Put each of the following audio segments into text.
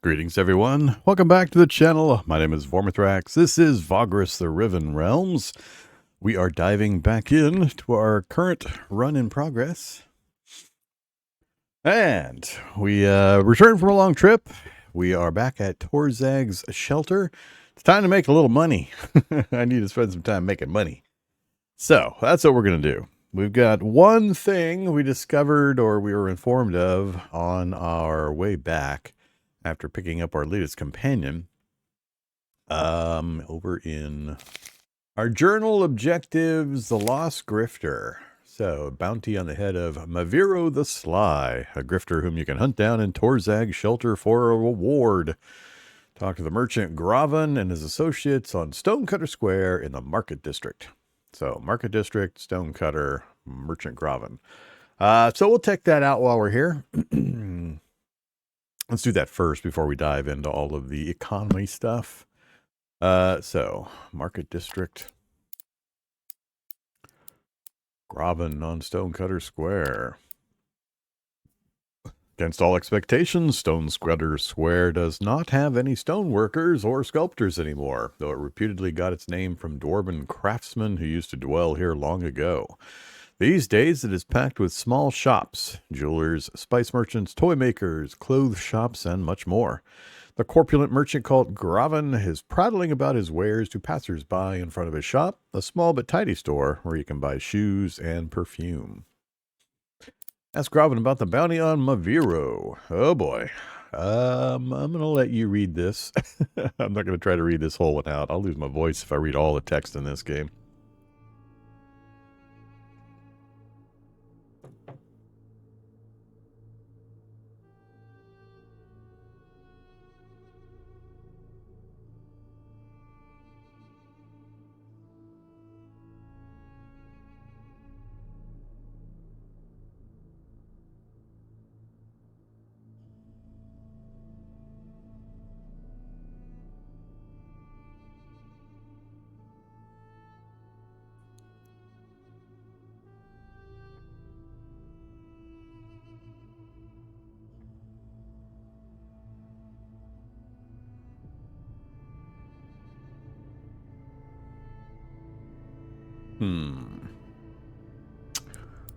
Greetings, everyone. Welcome back to the channel. My name is Vormithrax. This is Vagrus, the Riven Realms. We are diving back in to our current run in progress. And we returned from a long trip. We are back at Torzag's shelter. It's time to make a little money. I need to spend some time making money. So that's what we're going to do. We've got one thing we discovered or we were informed of on our way back after picking up our latest companion. Over in our journal objectives, the Lost Grifter. So, bounty on the head of Maviro the Sly, a grifter whom you can hunt down in Torzag's shelter for a reward. Talk to the merchant Caravan and his associates on Stonecutter Square in the Market District. So, Market District, Stonecutter, Merchant Caravan. So we'll check that out while we're here. Let's do that first before we dive into all of the economy stuff. So, Market District. Graven on Stonecutter Square. Against all expectations, Stonecutter Square does not have any stoneworkers or sculptors anymore, though it reputedly got its name from dwarven craftsmen who used to dwell here long ago. These days, it is packed with small shops, jewelers, spice merchants, toy makers, clothes shops, and much more. The corpulent merchant called Caravan is prattling about his wares to passers-by in front of his shop, a small but tidy store where you can buy shoes and perfume. Ask Caravan about the bounty on Maviro. Oh boy. I'm going to let you read this. I'm not going to try to read this whole one out. I'll lose my voice if I read all the text in this game.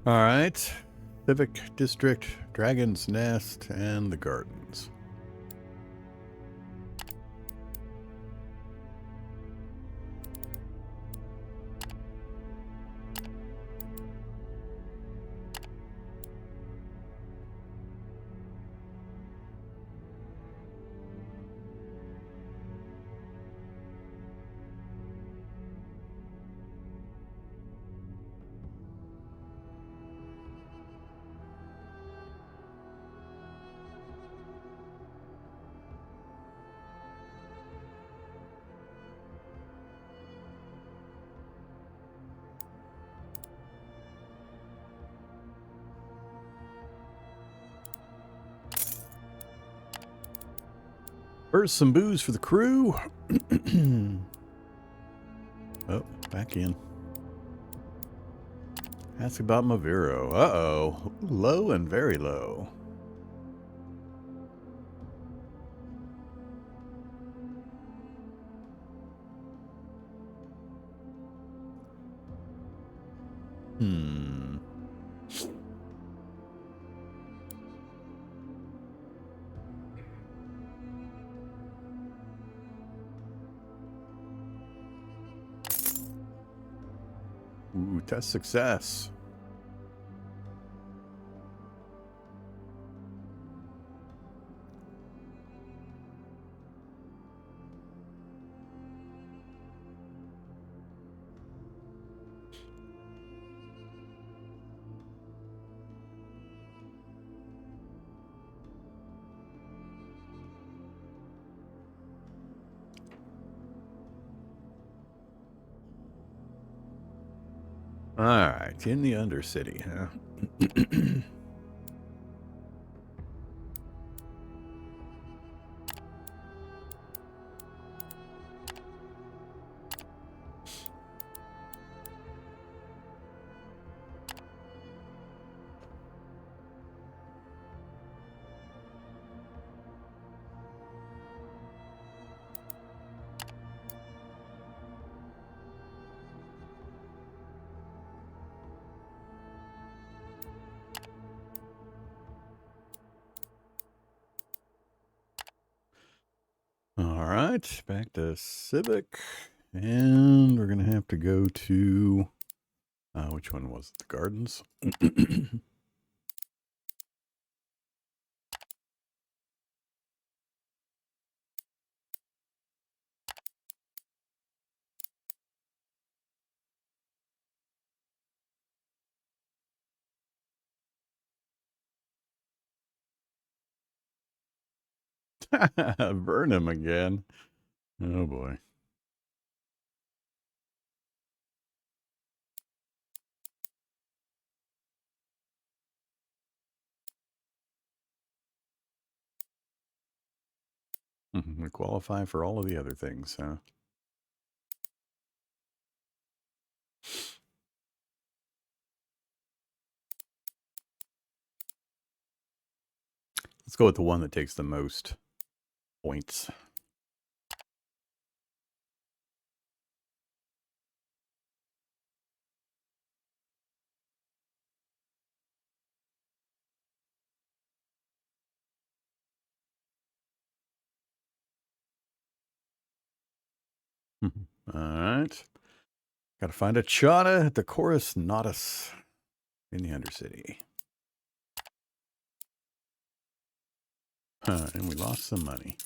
All right. Civic District, Dragon's Nest, and the Gardens. First, some booze for the crew. Oh, back in. Ask about Maviro. Uh-oh. Low and very low. Ooh, test success. All right, in the Undercity, huh? right, back to Civic. And we're going to have to go to... which one was it? The Gardens? Burn him again. Oh boy. We qualify for all of the other things, huh? Let's go with the one that takes the most points. All right. Got to find a Chata at the Chorus Nautice in the Undercity. And we lost some money.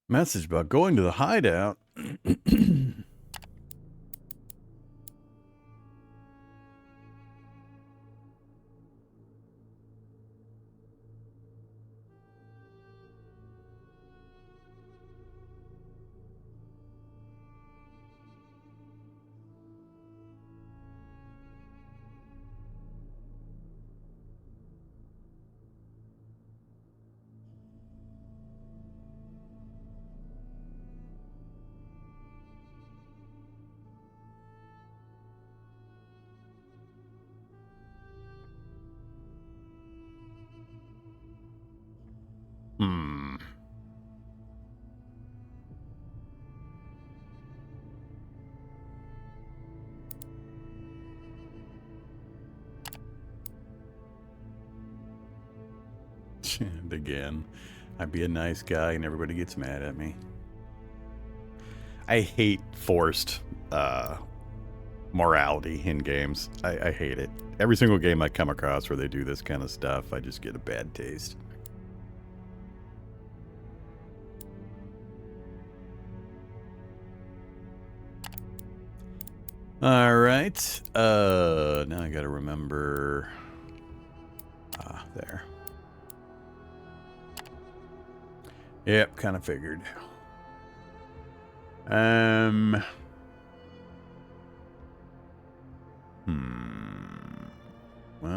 Message about going to the hideout. And again, I'd be a nice guy and everybody gets mad at me. I hate forced morality in games. I hate it. Every single game I come across where they do this kind of stuff, I just get a bad taste. All right. Now I gotta remember. There. Yep, kind of figured. Well,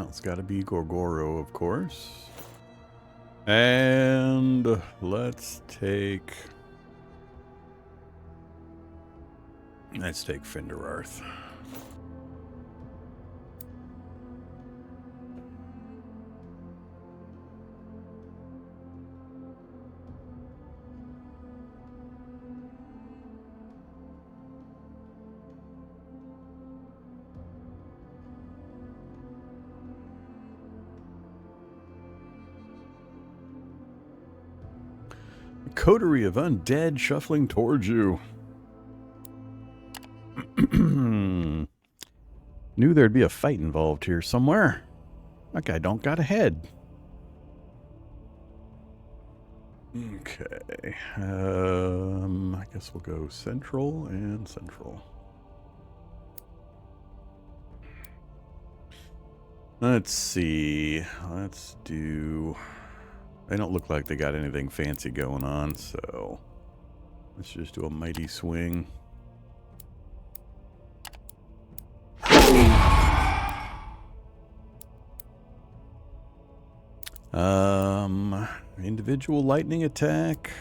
it's got to be Gorgoro, of course. And let's take Finderarth. Coterie of undead shuffling towards you. Knew there'd be a fight involved here somewhere. That guy don't got a head. Okay. I guess we'll go central and central. Let's see. Let's do... They don't look like they got anything fancy going on, so let's just do a mighty swing. Individual lightning attack.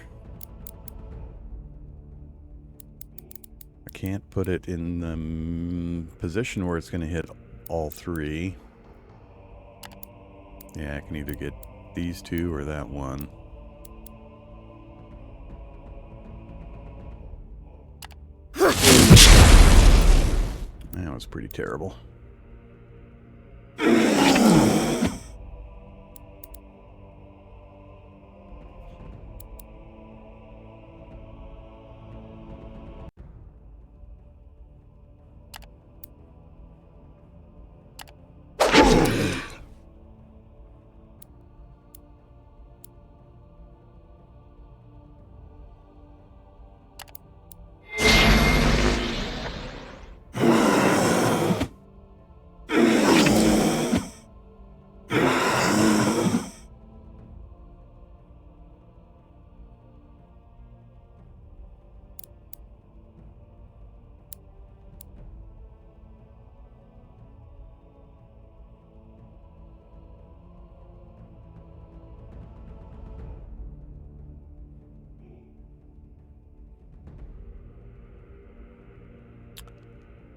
I can't put it in the position where it's going to hit all three. Yeah, I can either get these two or that one. That was pretty terrible.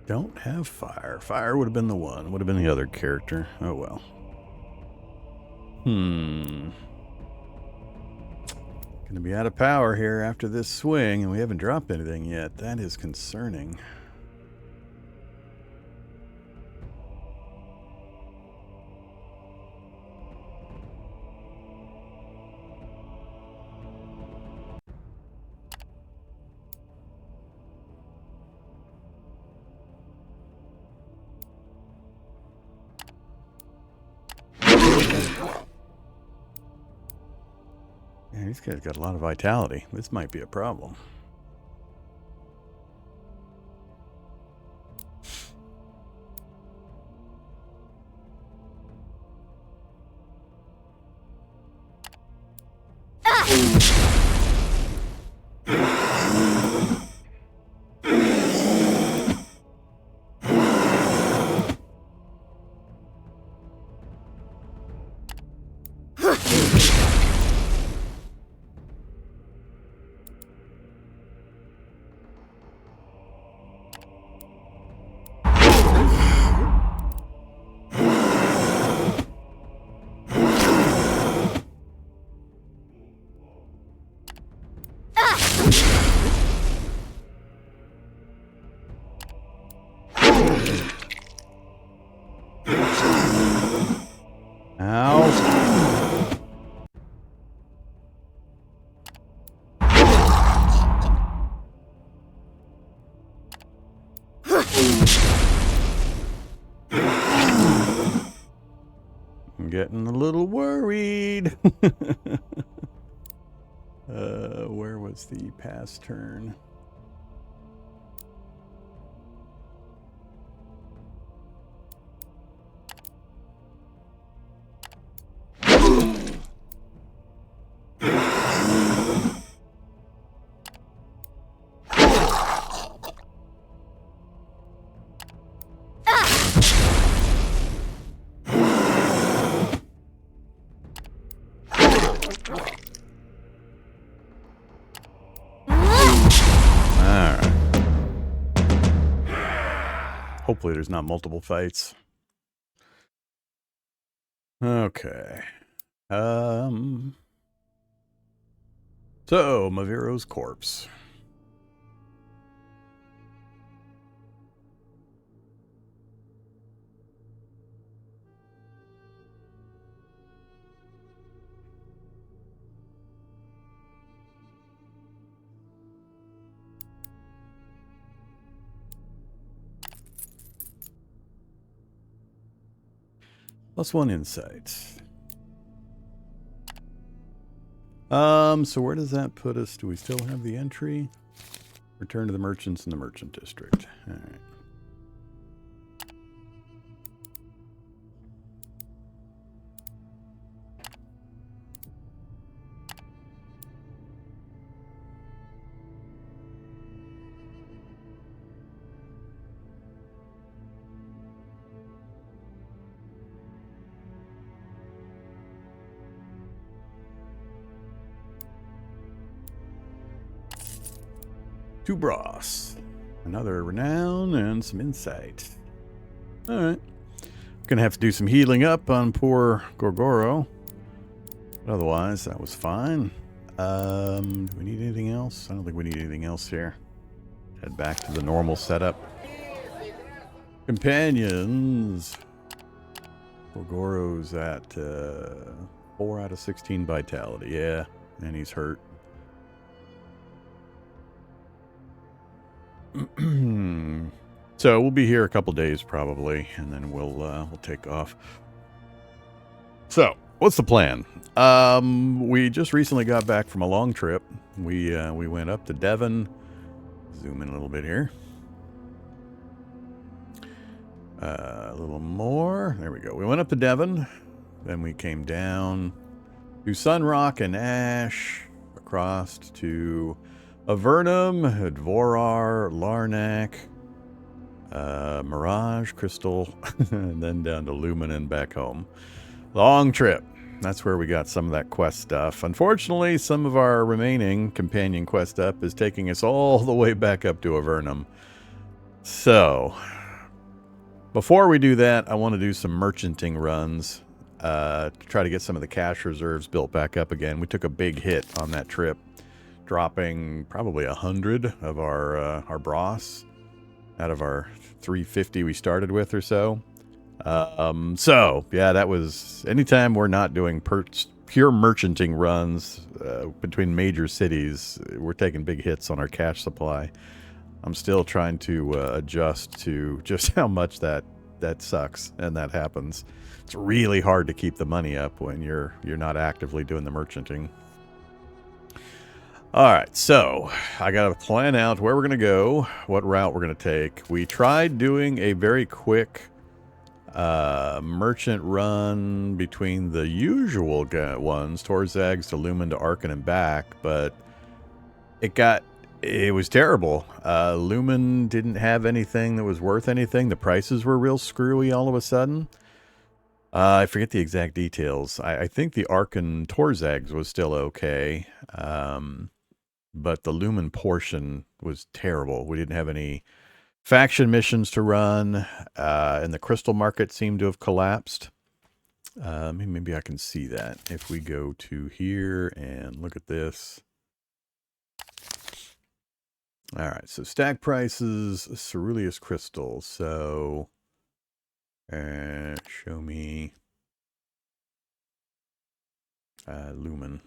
Don't have fire. Fire would have been the one. Would have been the other character. Oh well. Gonna be out of power here after this swing, and we haven't dropped anything yet. That is concerning. Yeah, these guys got a lot of vitality. This might be a problem. I'm getting a little worried. Where was the pass turn? Hopefully there's not multiple fights. Okay. So, Maviro's corpse. +1 insight. So where does that put us? Do we still have the entry? Return to the merchants in the merchant district. All right. 2 brass. Another renown and some insight. Alright. Gonna have to do some healing up on poor Gorgoro. But otherwise, that was fine. Do we need anything else? I don't think we need anything else here. Head back to the normal setup. Companions. Gorgoro's at 4 out of 16 vitality. Yeah, and he's hurt. So we'll be here a couple days probably, and then we'll take off. So, what's the plan? We just recently got back from a long trip. We went up to Devon. Zoom in a little bit here. A little more. There we go. We went up to Devon. Then we came down to Sunrock and Ash, across to Avernum, Dvorar, Larnak, Mirage, Crystal, and then down to Lumen and back home. Long trip. That's where we got some of that quest stuff. Unfortunately, some of our remaining companion quest stuff is taking us all the way back up to Avernum. So, before we do that, I want to do some merchanting runs to try to get some of the cash reserves built back up again. We took a big hit on that trip, dropping probably 100 of our brass out of our 350 we started with or so. So yeah, that was, anytime we're not doing pure merchanting runs between major cities, we're taking big hits on our cash supply. I'm still trying to adjust to just how much that sucks, and that happens. It's really hard to keep the money up when you're not actively doing the merchanting. All right, so I got to plan out where we're going to go, what route we're going to take. We tried doing a very quick merchant run between the usual ones, Torzags to Lumen to Arcane and back, but it was terrible. Lumen didn't have anything that was worth anything. The prices were real screwy all of a sudden. I forget the exact details. I think the Arcane Torzags was still okay, but the Lumen portion was terrible. We didn't have any faction missions to run, and the crystal market seemed to have collapsed. Maybe I can see that if we go to here and look at this. All right, so stack prices, Ceruleus crystal. So, show me Lumen,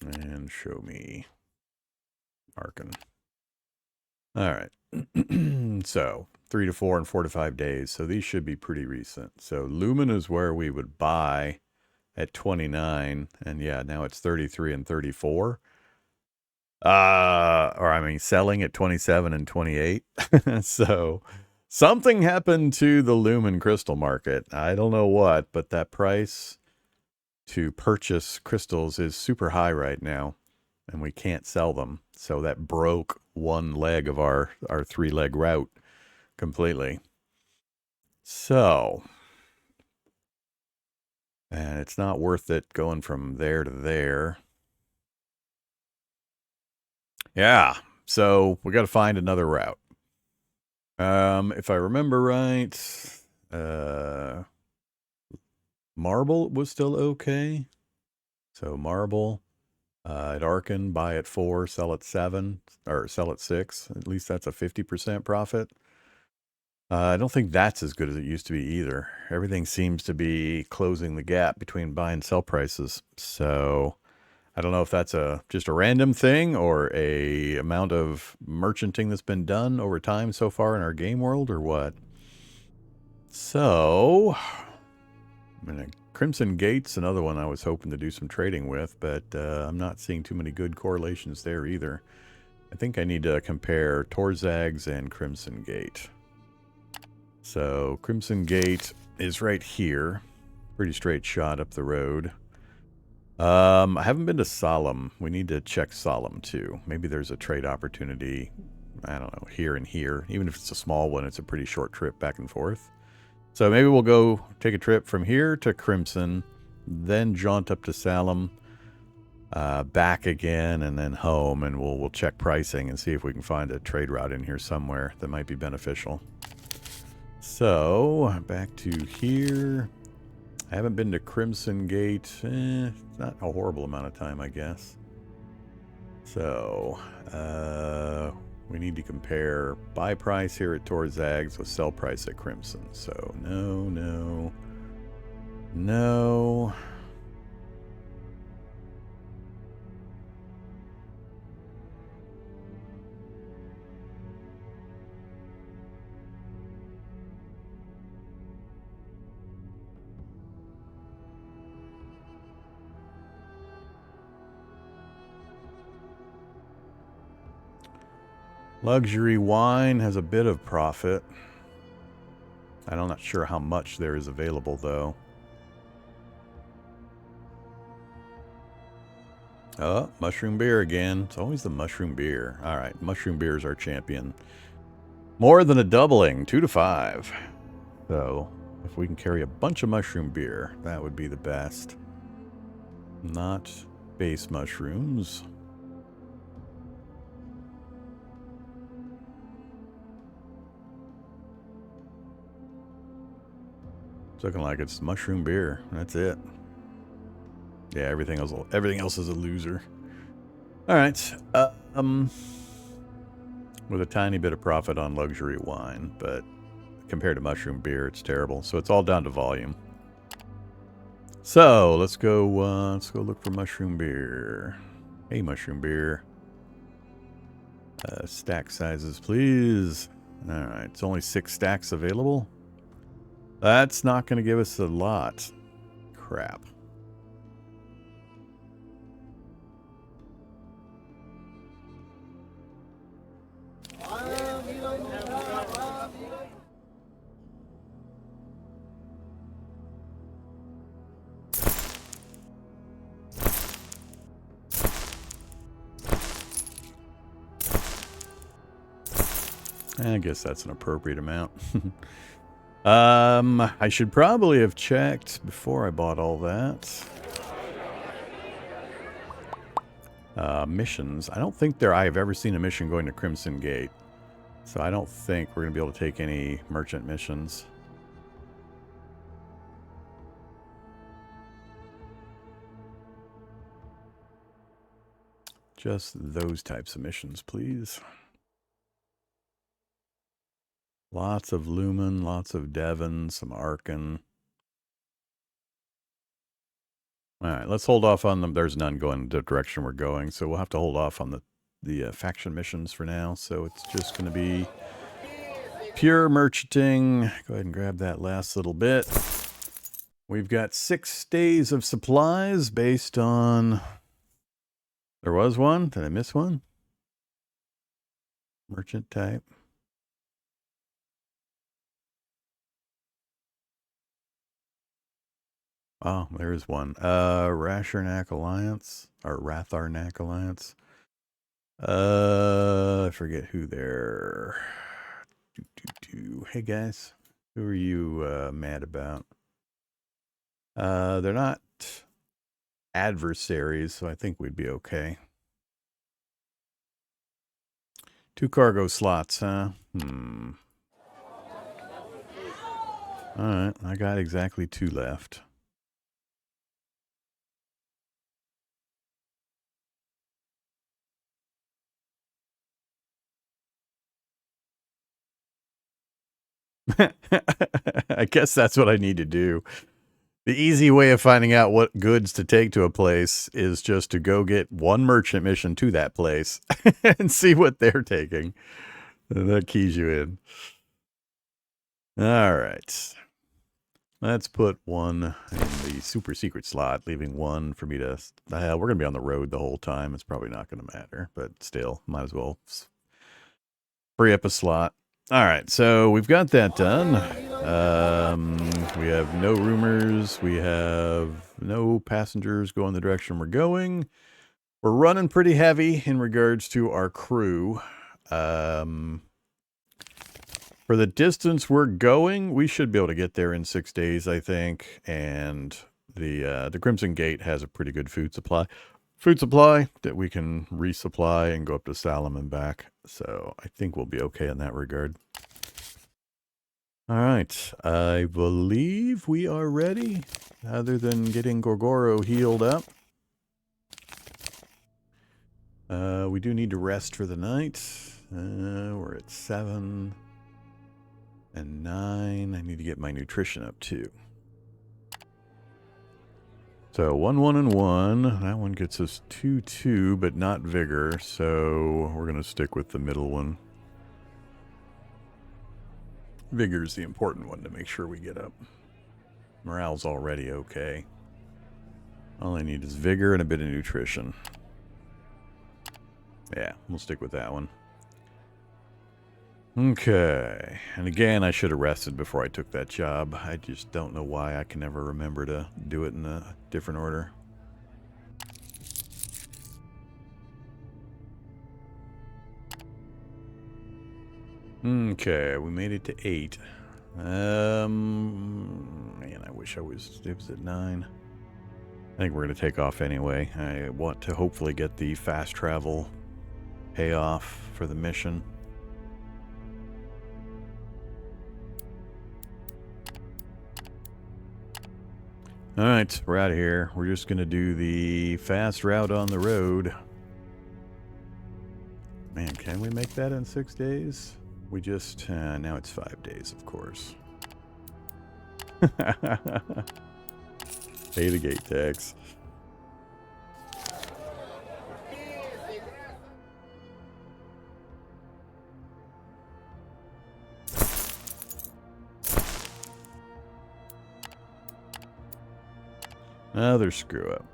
and show me Arcane. All right, so 3 to 4 and 4 to 5 days. So these should be pretty recent. So Lumen is where we would buy at 29, and yeah, now it's 33 and 34. Or I mean, selling at 27 and 28. So something happened to the Lumen crystal market. I don't know what, but that price to purchase crystals is super high right now, and we can't sell them. So that broke one leg of our 3-leg route completely. So, and it's not worth it going from there to there. Yeah, so we got to find another route. If I remember right, Marble was still okay. So Marble at Arcane, buy at 4, sell at 7, or sell at 6. At least that's a 50% profit. I don't think that's as good as it used to be either. Everything seems to be closing the gap between buy and sell prices. So I don't know if that's just a random thing or a amount of merchanting that's been done over time so far in our game world or what. So, Crimson Gate's another one I was hoping to do some trading with, but I'm not seeing too many good correlations there either. I think I need to compare Torzags and Crimson Gate. So Crimson Gate is right here. Pretty straight shot up the road. I haven't been to Solemn. We need to check Solemn too. Maybe there's a trade opportunity, I don't know, here and here. Even if it's a small one, it's a pretty short trip back and forth. So maybe we'll go take a trip from here to Crimson, then jaunt up to Solemn. back again and then home, and we'll check pricing and see if we can find a trade route in here somewhere that might be beneficial. So, back to here. I haven't been to Crimson Gate. Not a horrible amount of time, I guess. So, we need to compare buy price here at Torzags with sell price at Crimson. So, no. Luxury wine has a bit of profit. I'm not sure how much there is available, though. Oh, mushroom beer again. It's always the mushroom beer. All right, mushroom beer is our champion. More than a doubling, 2 to 5. So, if we can carry a bunch of mushroom beer, that would be the best. Not base mushrooms. It's looking like it's mushroom beer. That's it. Yeah, everything else is a loser. All right. With a tiny bit of profit on luxury wine, but compared to mushroom beer, it's terrible. So it's all down to volume. So let's go look for mushroom beer. Hey, mushroom beer. Stack sizes, please. All right, it's only 6 stacks available. That's not going to give us a lot. Crap. I guess that's an appropriate amount. I should probably have checked before I bought all that. Missions. I don't think I have ever seen a mission going to Crimson Gate. So I don't think we're going to be able to take any merchant missions. Just those types of missions, please. Lots of Lumen, lots of Devon, some Arcane. Alright, let's hold off on them. There's none going the direction we're going, so we'll have to hold off on the faction missions for now. So it's just going to be pure merchanting. Go ahead and grab that last little bit. We've got 6 days of supplies based on... There was one? Did I miss one? Merchant type. Oh, there is one. Rashernak Alliance. Or Ratharnak Alliance. I forget who they're... Hey, guys. Who are you mad about? They're not adversaries, so I think we'd be okay. 2 cargo slots, huh? Alright, I got exactly 2 left. I guess that's what I need to do. The easy way of finding out what goods to take to a place is just to go get one merchant mission to that place and see what they're taking. And that keys you in. All right. Let's put one in the super secret slot, leaving one for me to... we're going to be on the road the whole time. It's probably not going to matter, but still, might as well free up a slot. All right, so we've got that done. We have no rumors. We have no passengers going the direction we're going. We're running pretty heavy in regards to our crew. For the distance we're going, we should be able to get there in 6 days, I think. And the Crimson Gate has a pretty good food supply. food supply that we can resupply and go up to Salem and back. So I think we'll be okay in that regard. All right, I believe we are ready, other than getting Gorgoro healed up. We do need to rest for the night. We're at 7 and 9. I need to get my nutrition up too. So 1, 1, and 1. That one gets us 2, 2, but not vigor. So we're going to stick with the middle one. Vigor is the important one to make sure we get up. Morale's already okay. All I need is vigor and a bit of nutrition. Yeah, we'll stick with that one. Okay. And again, I should have rested before I took that job. I just don't know why I can never remember to do it in a different order. Okay, we made it to 8. Man, I wish it was at 9. I think we're going to take off anyway. I want to hopefully get the fast travel payoff for the mission. Alright, we're out of here. We're just going to do the fast route on the road. Man, can we make that in 6 days? We just... now it's 5 days, of course. Pay the gate tax. Another screw up.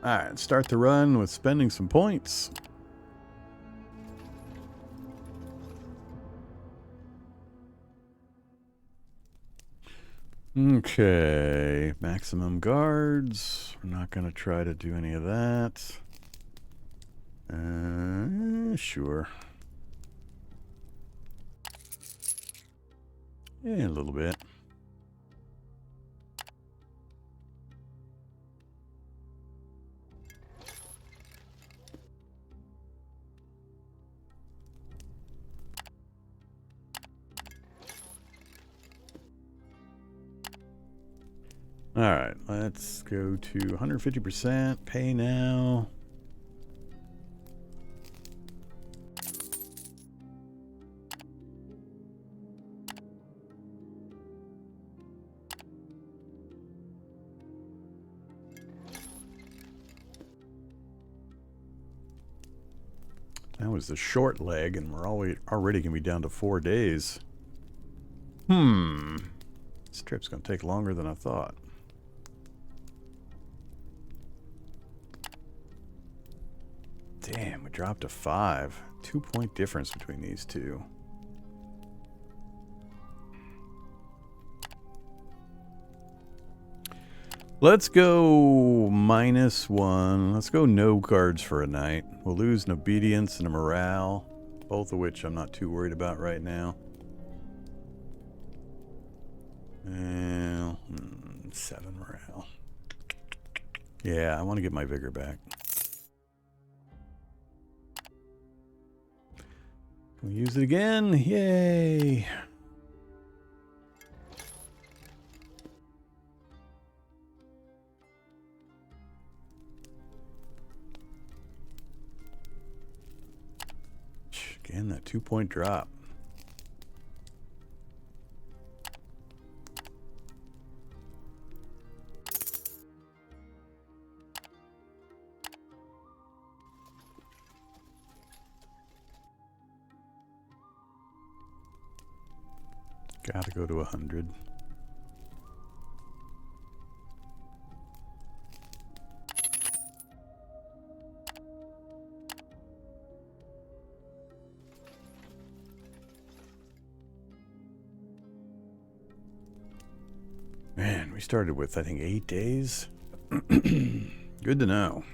Alright, start the run with spending some points. Okay, maximum guards. We're not going to try to do any of that. Sure. Yeah, a little bit. Alright, let's go to 150%. Pay now. That was the short leg, and we're already going to be down to 4 days. This trip's going to take longer than I thought. Damn, we dropped to 5. 2-point difference between these two. Let's go -1. Let's go no guards for a night. We'll lose an obedience and a morale, both of which I'm not too worried about right now. 7 morale. Yeah, I want to get my vigor back. We'll use it again. Yay! Again, that 2-point drop. Gotta go to 100. Man, we started with, I think, 8 days. Good to know.